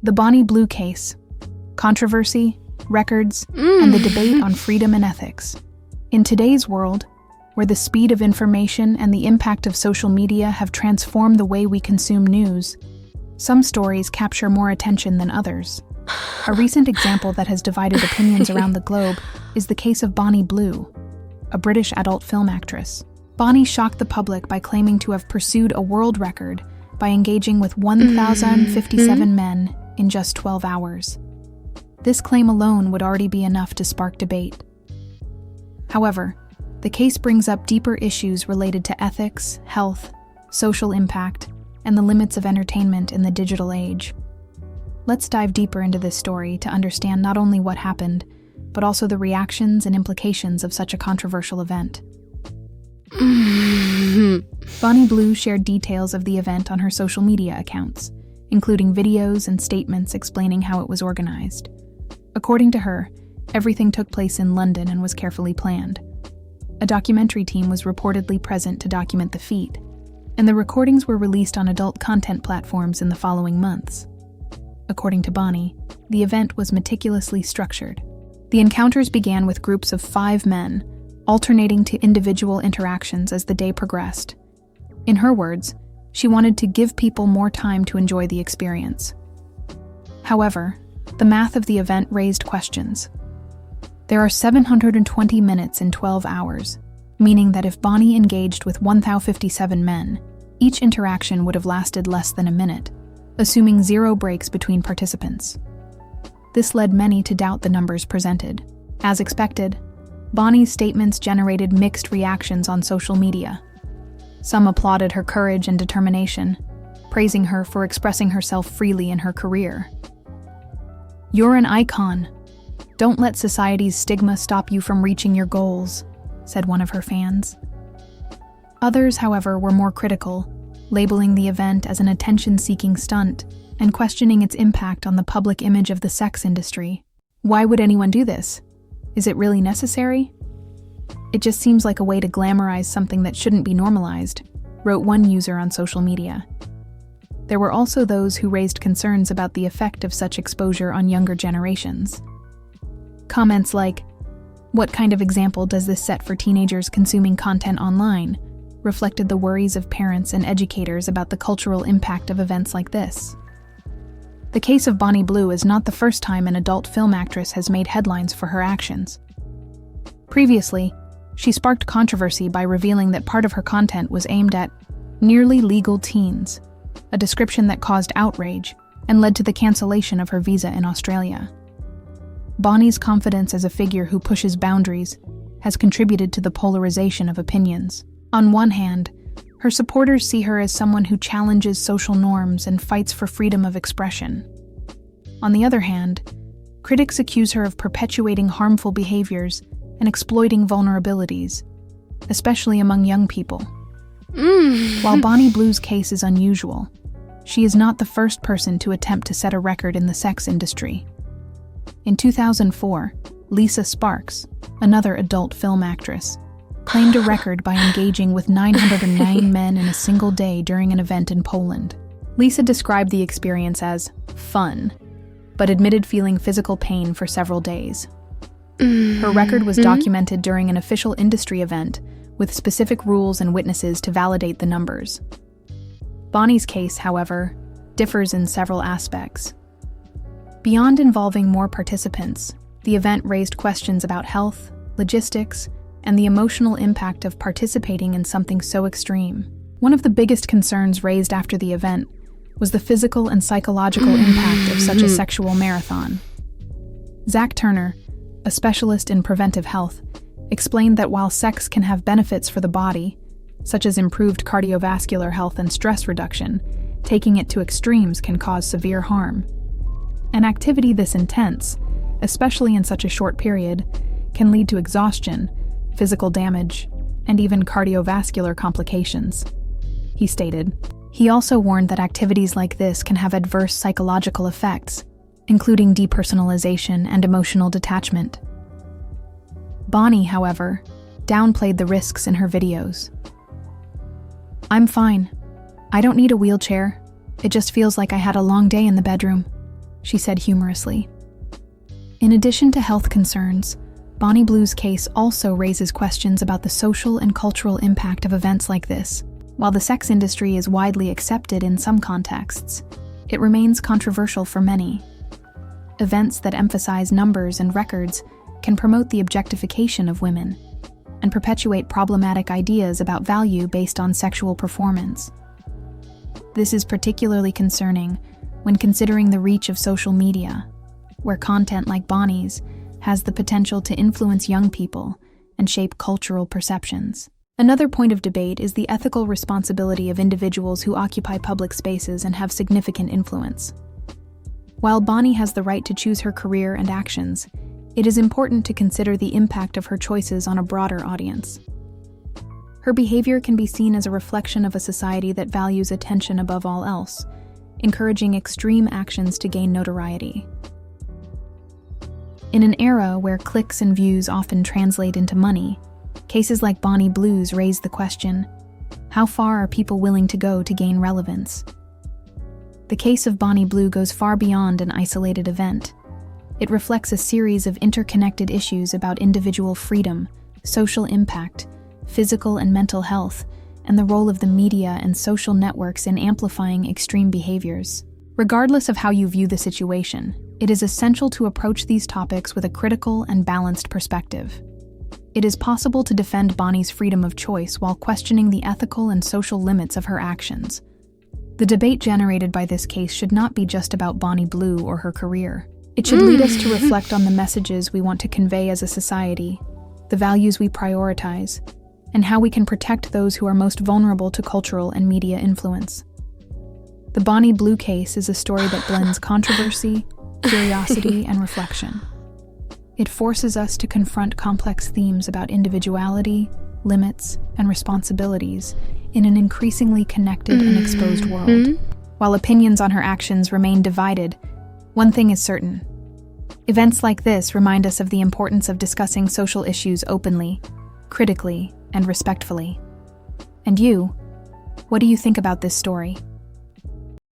The Bonnie Blue case. Controversy, records, and the debate on freedom and ethics. In today's world, where the speed of information and the impact of social media have transformed the way we consume news, some stories capture more attention than others. A recent example that has divided opinions around the globe is the case of Bonnie Blue, a British adult film actress. Bonnie shocked the public by claiming to have pursued a world record by engaging with 1,057 men in just 12 hours. This claim alone would already be enough to spark debate. However, the case brings up deeper issues related to ethics, health, social impact, and the limits of entertainment in the digital age. Let's dive deeper into this story to understand not only what happened, but also the reactions and implications of such a controversial event. Bonnie Blue shared details of the event on her social media accounts, including videos and statements explaining how it was organized. According to her, everything took place in London and was carefully planned. A documentary team was reportedly present to document the feat, and the recordings were released on adult content platforms in the following months. According to Bonnie, the event was meticulously structured. The encounters began with groups of 5 men, alternating to individual interactions as the day progressed. In her words, she wanted to give people more time to enjoy the experience. However, the math of the event raised questions. There are 720 minutes in 12 hours, meaning that if Bonnie engaged with 1,057 men, each interaction would have lasted less than a minute, assuming 0 breaks between participants. This led many to doubt the numbers presented. As expected, Bonnie's statements generated mixed reactions on social media. Some applauded her courage and determination, praising her for expressing herself freely in her career. "You're an icon. Don't let society's stigma stop you from reaching your goals," said one of her fans. Others, however, were more critical, labeling the event as an attention-seeking stunt and questioning its impact on the public image of the sex industry. Why would anyone do this? Is it really necessary? It just seems like a way to glamorize something that shouldn't be normalized, wrote one user on social media. There were also those who raised concerns about the effect of such exposure on younger generations. Comments like, "What kind of example does this set for teenagers consuming content online?" reflected the worries of parents and educators about the cultural impact of events like this. The case of Bonnie Blue is not the first time an adult film actress has made headlines for her actions. Previously, she sparked controversy by revealing that part of her content was aimed at nearly legal teens, a description that caused outrage and led to the cancellation of her visa in Australia. Bonnie's confidence as a figure who pushes boundaries has contributed to the polarization of opinions. On one hand, her supporters see her as someone who challenges social norms and fights for freedom of expression. On the other hand, critics accuse her of perpetuating harmful behaviors and exploiting vulnerabilities, especially among young people. While Bonnie Blue's case is unusual, she is not the first person to attempt to set a record in the sex industry. In 2004, Lisa Sparks, another adult film actress, claimed a record by engaging with 909 men in a single day during an event in Poland. Lisa described the experience as fun, but admitted feeling physical pain for several days. Her record was documented during an official industry event with specific rules and witnesses to validate the numbers. Bonnie's case, however, differs in several aspects. Beyond involving more participants, the event raised questions about health, logistics, and the emotional impact of participating in something so extreme. One of the biggest concerns raised after the event was the physical and psychological impact of such a sexual marathon. Zach Turner, a specialist in preventive health, explained that while sex can have benefits for the body, such as improved cardiovascular health and stress reduction, taking it to extremes can cause severe harm. An activity this intense, especially in such a short period, can lead to exhaustion, physical damage, and even cardiovascular complications, he stated. He also warned that activities like this can have adverse psychological effects, including depersonalization and emotional detachment. Bonnie, however, downplayed the risks in her videos. "I'm fine. I don't need a wheelchair. It just feels like I had a long day in the bedroom," she said humorously. In addition to health concerns, Bonnie Blue's case also raises questions about the social and cultural impact of events like this. While the sex industry is widely accepted in some contexts, it remains controversial for many. Events that emphasize numbers and records can promote the objectification of women and perpetuate problematic ideas about value based on sexual performance. This is particularly concerning when considering the reach of social media, where content like Bonnie's has the potential to influence young people and shape cultural perceptions. Another point of debate is the ethical responsibility of individuals who occupy public spaces and have significant influence. While Bonnie has the right to choose her career and actions, it is important to consider the impact of her choices on a broader audience. Her behavior can be seen as a reflection of a society that values attention above all else, encouraging extreme actions to gain notoriety. In an era where clicks and views often translate into money, cases like Bonnie Blue's raise the question, how far are people willing to go to gain relevance? The case of Bonnie Blue goes far beyond an isolated event. It reflects a series of interconnected issues about individual freedom, social impact, physical and mental health, and the role of the media and social networks in amplifying extreme behaviors. Regardless of how you view the situation, it is essential to approach these topics with a critical and balanced perspective. It is possible to defend Bonnie's freedom of choice while questioning the ethical and social limits of her actions. The debate generated by this case should not be just about Bonnie Blue or her career. It should lead us to reflect on the messages we want to convey as a society, the values we prioritize, and how we can protect those who are most vulnerable to cultural and media influence. The Bonnie Blue case is a story that blends controversy, curiosity, and reflection. It forces us to confront complex themes about individuality, limits, and responsibilities in an increasingly connected and exposed world. While opinions on her actions remain divided, one thing is certain. Events like this remind us of the importance of discussing social issues openly, critically, and respectfully. And you, what do you think about this story?